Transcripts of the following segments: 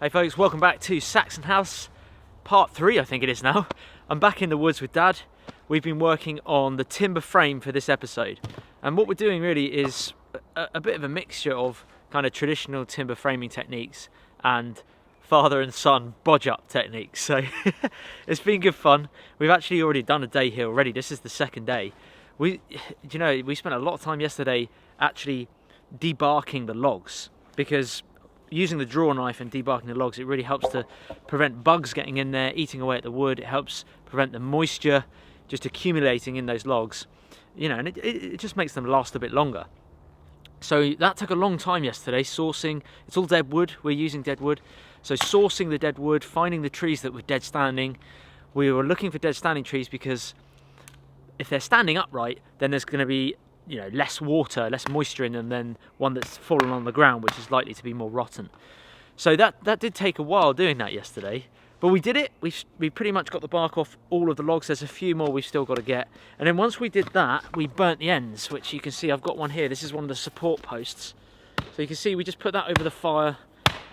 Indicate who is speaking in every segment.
Speaker 1: Hey folks, welcome back to Saxon House, part 3 I think it is now. I'm back in the woods with Dad. We've been working on the timber frame for this episode. And what we're doing really is a bit of a mixture of kind of traditional timber framing techniques and father and son bodge up techniques. So it's been good fun. We've actually already done a day here already. This is the second day. We spent a lot of time yesterday actually debarking the logs, because using the drawknife and debarking the logs, it really helps to prevent bugs getting in there, eating away at the wood. It helps prevent the moisture just accumulating in those logs, you know, and it just makes them last a bit longer. So that took a long time yesterday, sourcing. It's all dead wood, we're using dead wood. So sourcing the dead wood, finding the trees that were dead standing. We were looking for dead standing trees because if they're standing upright, then there's going to be, you know, less water, less moisture in them than one that's fallen on the ground, which is likely to be more rotten. So that did take a while doing that yesterday, but we did it. We pretty much got the bark off all of the logs. There's a few more we've still got to get, and then once we did that, we burnt the ends, which you can see I've got one here. This is one of the support posts, so you can see we just put that over the fire,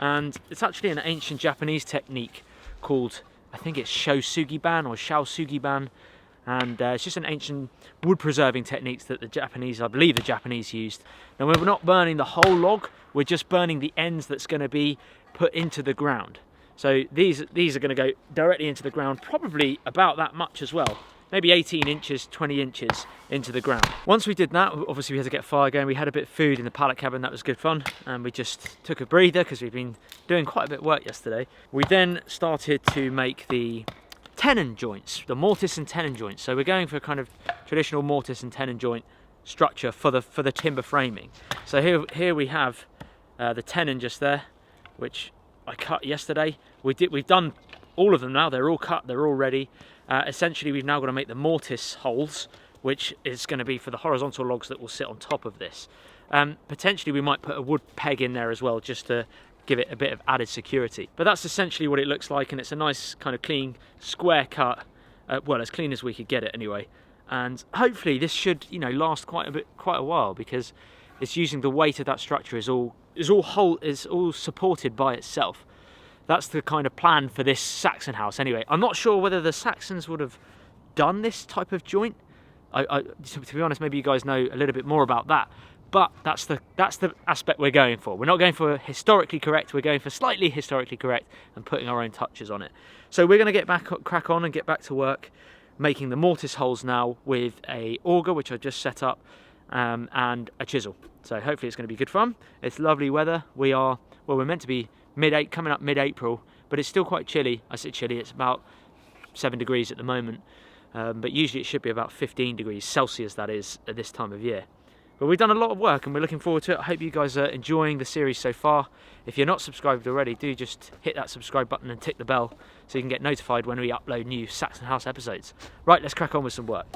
Speaker 1: and it's actually an ancient Japanese technique called, I think it's Shou Sugi Ban or Shou Sugi Ban. And it's just an ancient wood preserving techniques that the Japanese, I believe the Japanese used. Now we're not burning the whole log, we're just burning the ends that's going to be put into the ground. So these are going to go directly into the ground, probably about that much as well. Maybe 18 inches, 20 inches into the ground. Once we did that, obviously we had to get fire going. We had a bit of food in the pallet cabin, that was good fun. And we just took a breather because we've been doing quite a bit of work yesterday. We then started to make the tenon joints, the mortise and tenon joints. So we're going for a kind of traditional mortise and tenon joint structure for the timber framing. So here we have the tenon just there, which I cut yesterday. We've done all of them now. They're all cut. They're all ready. Essentially, we've now got to make the mortise holes, which is going to be for the horizontal logs that will sit on top of this. Potentially, we might put a wood peg in there as well, just to give it a bit of added security. But that's essentially what it looks like, and it's a nice kind of clean square cut, well, as clean as we could get it anyway. And hopefully this should, you know, last quite a while, because it's using the weight of that structure is all supported by itself. That's the kind of plan for this Saxon house anyway. I'm not sure whether the Saxons would have done this type of joint. To be honest, maybe you guys know a little bit more about that. But that's the aspect we're going for. We're not going for historically correct, we're going for slightly historically correct and putting our own touches on it. So we're going to crack on and get back to work making the mortise holes now with a auger, which I just set up, and a chisel. So hopefully it's going to be good fun. It's lovely weather. We're meant to be coming up mid-April, but it's still quite chilly. I say chilly, it's about 7 degrees at the moment, but usually it should be about 15 degrees Celsius, that is, at this time of year. But we've done a lot of work and we're looking forward to it. I hope you guys are enjoying the series so far. If you're not subscribed already, do just hit that subscribe button and tick the bell so you can get notified when we upload new Saxon House episodes. Right, let's crack on with some work.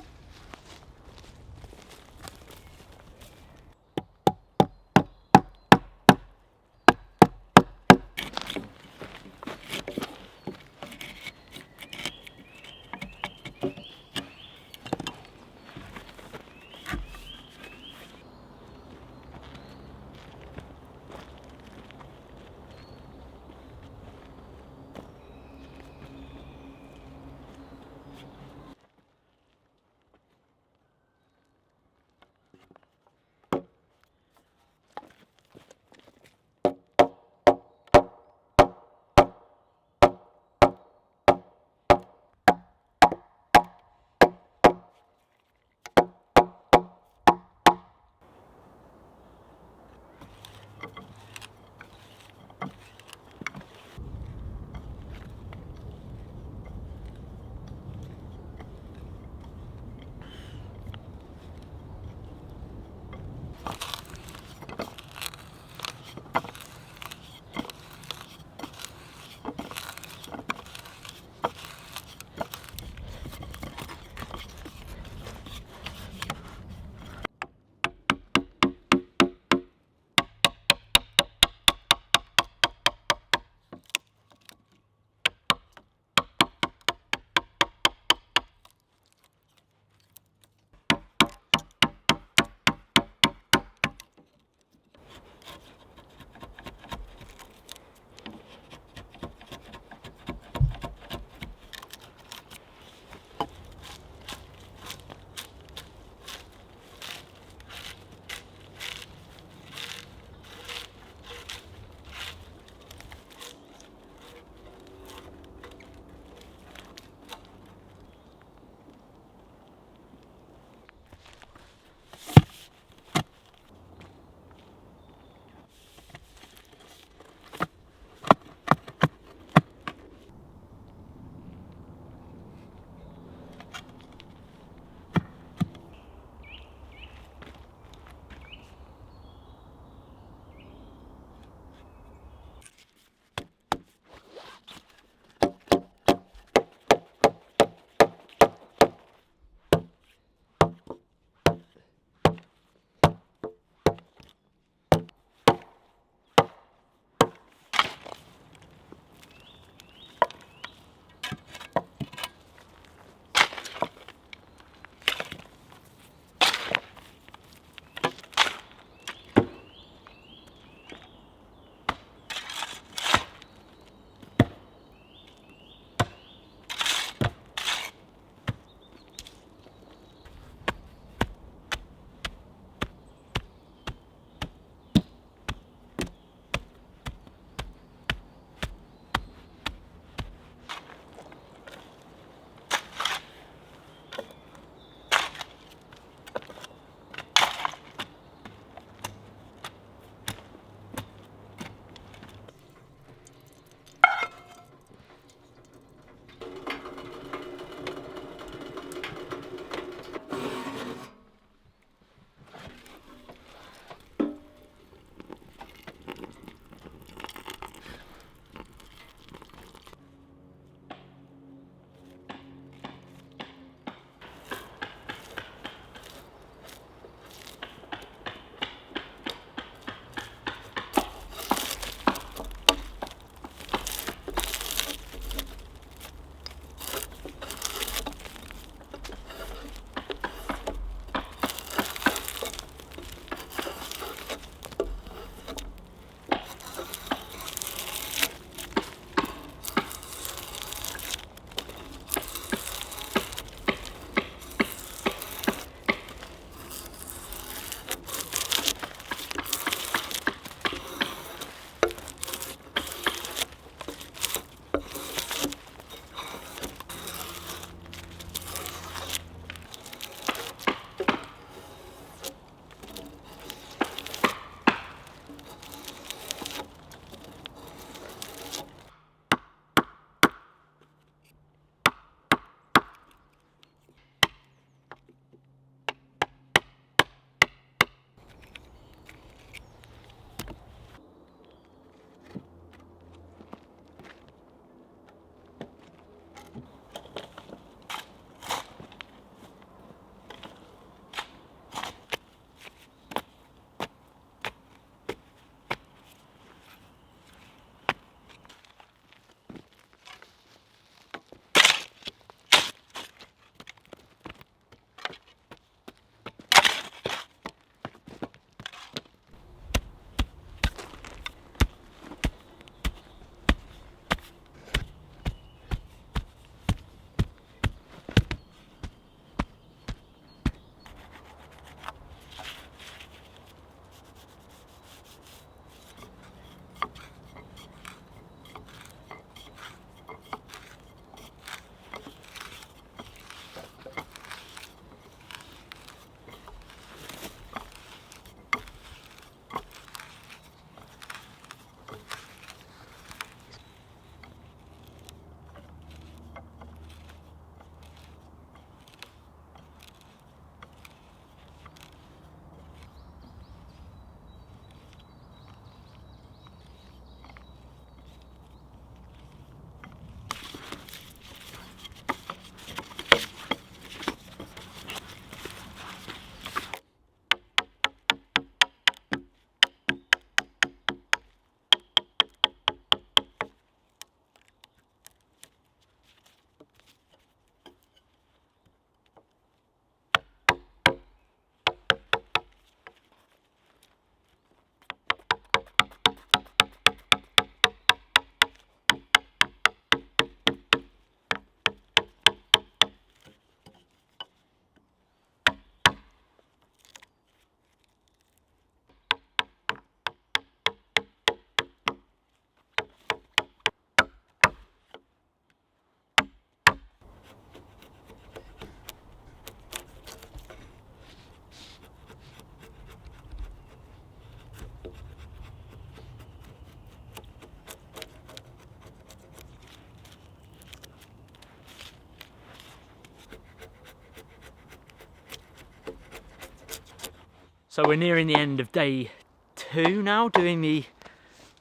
Speaker 1: So we're nearing the end of day 2 now, doing the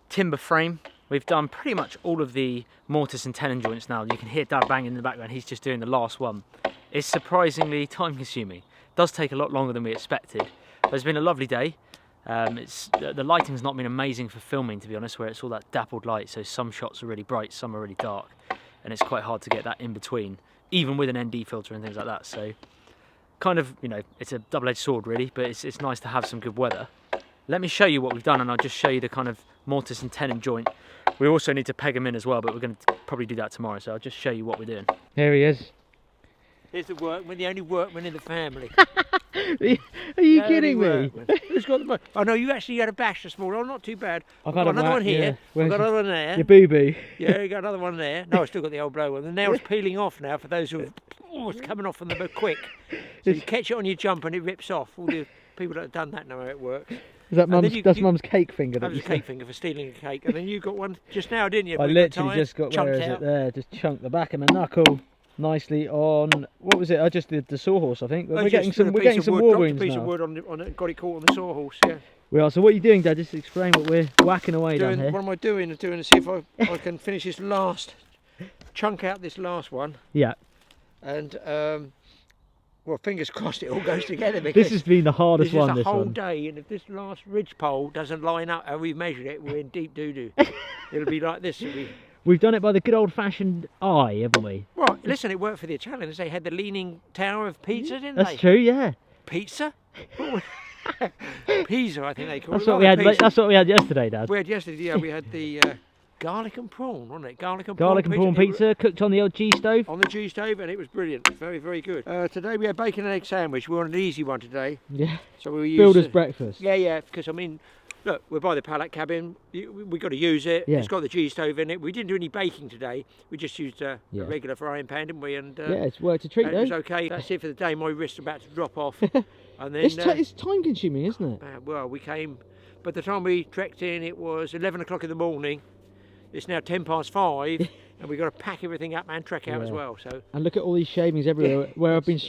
Speaker 1: timber frame. We've done pretty much all of the mortise and tenon joints now. You can hear Dad banging in the background. He's just doing the last one. It's surprisingly time consuming. It does take a lot longer than we expected. But it's been a lovely day. The lighting's not been amazing for filming, to be honest, where it's all that dappled light. So some shots are really bright, some are really dark. And it's quite hard to get that in between, even with an ND filter and things like that. So kind of, you know, it's a double-edged sword really, but it's nice to have some good weather. Let me show you what we've done, and I'll just show you the kind of mortise and tenon joint. We also need to peg them in as well, but we're going to probably do that tomorrow, so I'll just show you what we're doing. Here he is.
Speaker 2: Here's the workman, the only workman in the family.
Speaker 1: Are you kidding me?
Speaker 2: Who's got the? Oh no, you actually had a bash this morning. Oh, not too bad.
Speaker 1: I've
Speaker 2: got another one here.
Speaker 1: Yeah.
Speaker 2: I've got another one there.
Speaker 1: Your boo-boo.
Speaker 2: Yeah, you got another one there. No, I still got the old blow one. The nail's peeling off now for those who. Oh, it's coming off on the quick. So you catch it on your jump and it rips off. All the people that have done that know how it works.
Speaker 1: Is that that's Mum's cake finger?
Speaker 2: That was a cake finger for stealing a cake. And then you got one just now, didn't you?
Speaker 1: I literally just got, where is it there? Just chunked the back of my knuckle nicely on, what was it? I just did the sawhorse, I think. But we're getting some war wounds now.
Speaker 2: A piece of wood on it, got it caught on the sawhorse, yeah.
Speaker 1: We are. So what are you doing, Dad? Just explain what we're whacking away down here.
Speaker 2: What am I doing? I'm doing to see if I can finish this last, chunk out this last one.
Speaker 1: Yeah.
Speaker 2: And, well, fingers crossed it all goes together, because
Speaker 1: this has been the hardest one.
Speaker 2: This is a whole day, and if this last ridgepole doesn't line up how we've measured it, we're in deep doo-doo. It'll be like this.
Speaker 1: We've done it by the good old-fashioned eye, haven't we?
Speaker 2: Right, listen, it worked for the Italians. They had the Leaning Tower of Pizza, didn't they?
Speaker 1: That's true, yeah.
Speaker 2: Pizza? Pizza, I think they call
Speaker 1: it. That's what we had yesterday, Dad.
Speaker 2: We had yesterday, yeah, we had the garlic and prawn, wasn't it? Garlic and
Speaker 1: prawn pizza, cooked on the old G stove.
Speaker 2: On the G stove, and it was brilliant. Very, very good. Today we had bacon and egg sandwich. We wanted an easy one today.
Speaker 1: Yeah.
Speaker 2: So we used
Speaker 1: builder's breakfast.
Speaker 2: Yeah, because I mean, look, we're by the pallet cabin. We got to use it. Yeah. It's got the G stove in it. We didn't do any baking today. We just used a regular frying pan, didn't we? And
Speaker 1: yeah, it's worked a treat though.
Speaker 2: It was okay. That's it for the day. My wrist's about to drop off. And then
Speaker 1: it's time consuming, isn't it?
Speaker 2: Well, we came. By the time we trekked in, it was 11 o'clock in the morning. It's now 5:10, and we've got to pack everything up and trek out as well. So.
Speaker 1: And look at all these shavings everywhere where I've been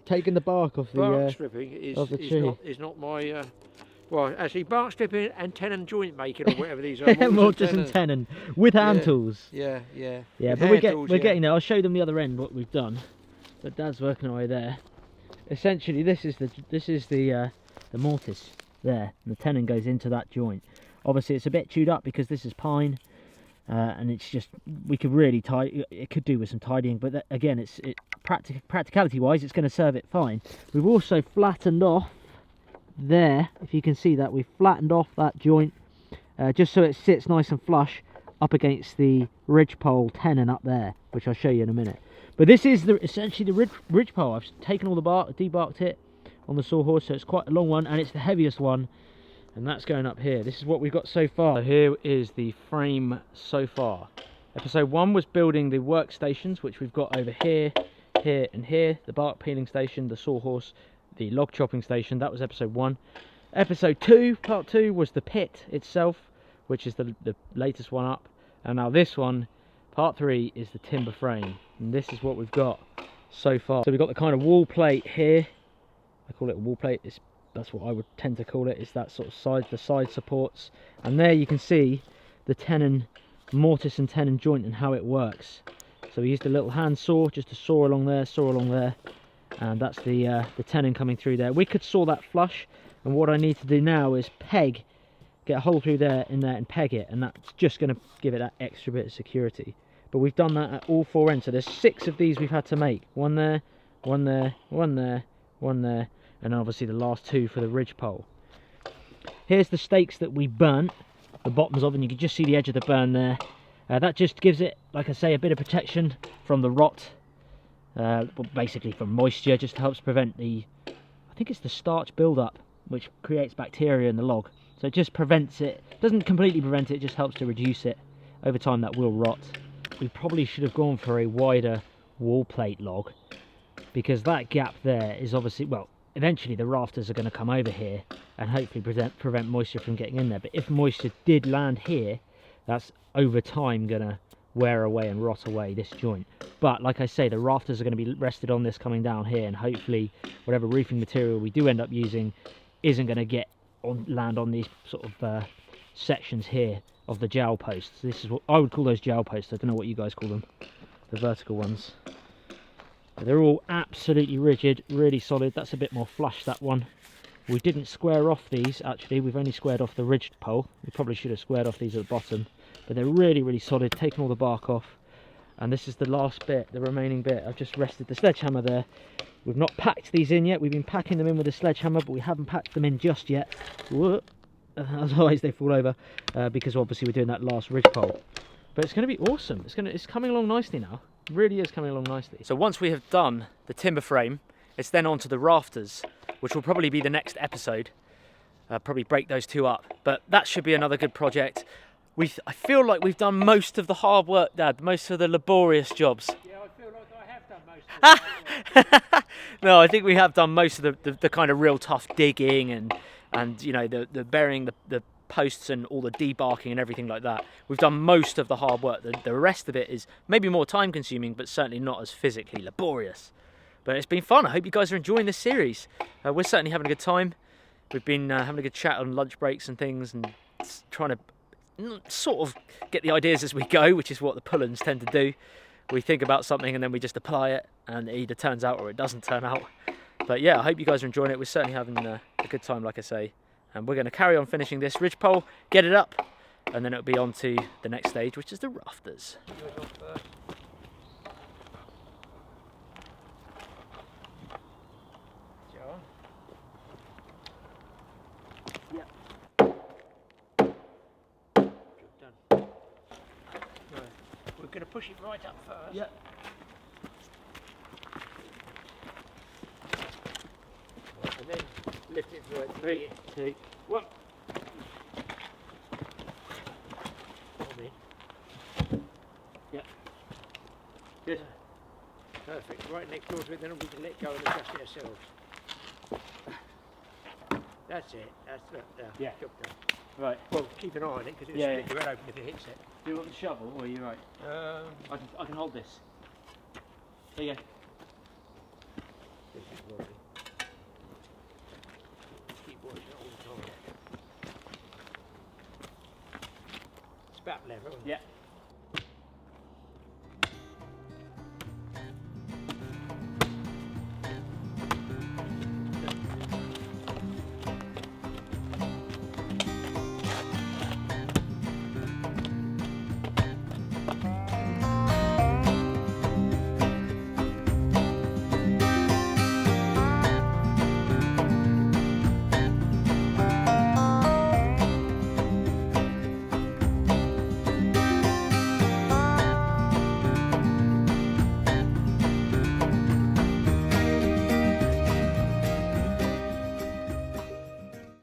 Speaker 1: taking the bark off the
Speaker 2: bark stripping is not my. Well, actually, bark stripping and tenon joint making, or whatever these are.
Speaker 1: Mortise and tenon with hand tools.
Speaker 2: Yeah.
Speaker 1: But we're getting there. I'll show them the other end what we've done. But Dad's working away there. Essentially, this is the mortise there, and the tenon goes into that joint. Obviously, it's a bit chewed up because this is pine. And it's just, we could really it could do with some tidying, but again, practicality wise, it's going to serve it fine. We've also flattened off there, if you can see that, we've flattened off that joint just so it sits nice and flush up against the ridgepole tenon up there, which I'll show you in a minute. But this is essentially the ridgepole. I've taken all the bark, debarked it on the sawhorse, so it's quite a long one, and it's the heaviest one. And that's going up here. This is what we've got so far. So here is the frame so far. Episode 1 was building the workstations, which we've got over here, here and here. The bark peeling station, the sawhorse, the log chopping station. That was episode 1. Episode 2, part 2, was the pit itself, which is the latest one up. And now this one, part 3, is the timber frame. And this is what we've got so far. So we've got the kind of wall plate here. I call it a wall plate. That's what I would tend to call it. It's that sort of the side supports, and there you can see the tenon, mortise and tenon joint and how it works. So we used a little hand saw just to saw along there, and that's the tenon coming through there. We could saw that flush, and what I need to do now is get a hole through there, in there, and peg it, and that's just going to give it that extra bit of security. But we've done that at all 4 ends, so there's 6 of these we've had to make. One there, one there, one there, one there, and obviously the last 2 for the ridgepole. Here's the stakes that we burnt, the bottoms of, and you can just see the edge of the burn there. That just gives it, like I say, a bit of protection from the rot, basically from moisture. Just helps prevent I think it's the starch build-up, which creates bacteria in the log. So it just prevents it, doesn't completely prevent it, just helps to reduce it. Over time that will rot. We probably should have gone for a wider wall plate log, because that gap there is obviously, well, eventually the rafters are going to come over here and hopefully prevent moisture from getting in there. But if moisture did land here, that's over time going to wear away and rot away this joint. But like I say, the rafters are going to be rested on this coming down here, and hopefully whatever roofing material we do end up using isn't going to land on these sort of sections here of the jowl posts. This is what I would call those jowl posts. I don't know what you guys call them, the vertical ones. But they're all absolutely rigid, really solid. That's a bit more flush, that one. We didn't square off these, actually. We've only squared off the ridged pole. We probably should have squared off these at the bottom. But they're really, really solid, taken all the bark off. And this is the last bit, the remaining bit. I've just rested the sledgehammer there. We've not packed these in yet. We've been packing them in with the sledgehammer, but we haven't packed them in just yet. Whoa. Otherwise they fall over, because obviously we're doing that last ridgepole. But it's going to be awesome. It's coming along nicely now. It really is coming along nicely. So once we have done the timber frame, it's then onto the rafters, which will probably be the next episode. Probably break those two up, but that should be another good project. I feel like we've done most of the hard work, Dad, most of the laborious jobs.
Speaker 2: Yeah, I feel like I have done most of the hard work.
Speaker 1: No, I think we have done most of the kind of real tough digging and you know, the burying the posts and all the debarking and everything like that. We've done most of the hard work. The rest of it is maybe more time consuming, but certainly not as physically laborious. But it's been fun. I hope you guys are enjoying this series. We're certainly having a good time. We've been having a good chat on lunch breaks and things, and trying to sort of get the ideas as we go, which is what the pull-ins tend to do. We think about something and then we just apply it, and it either turns out or it doesn't turn out. But yeah, I hope you guys are enjoying it. We're certainly having a good time, like I say. And we're going to carry on finishing this ridgepole, get it up, and then it'll be on to the next stage, which is the rafters.
Speaker 2: We're going to push it right up first.
Speaker 1: Yep.
Speaker 2: And then lift it through it.
Speaker 1: 3, 2, 1. Yep. Good.
Speaker 2: Perfect. Right next door to it, then we can let go and adjust it ourselves. That's it. That's that.
Speaker 1: Yeah.
Speaker 2: Job done.
Speaker 1: Right.
Speaker 2: Well, keep an eye on it because it'll split your head open if it hits it.
Speaker 1: Do you want the shovel, or are you right? I can hold this. There you go.
Speaker 2: This is working. Keep watching it all the time. It's about level.
Speaker 1: Yeah.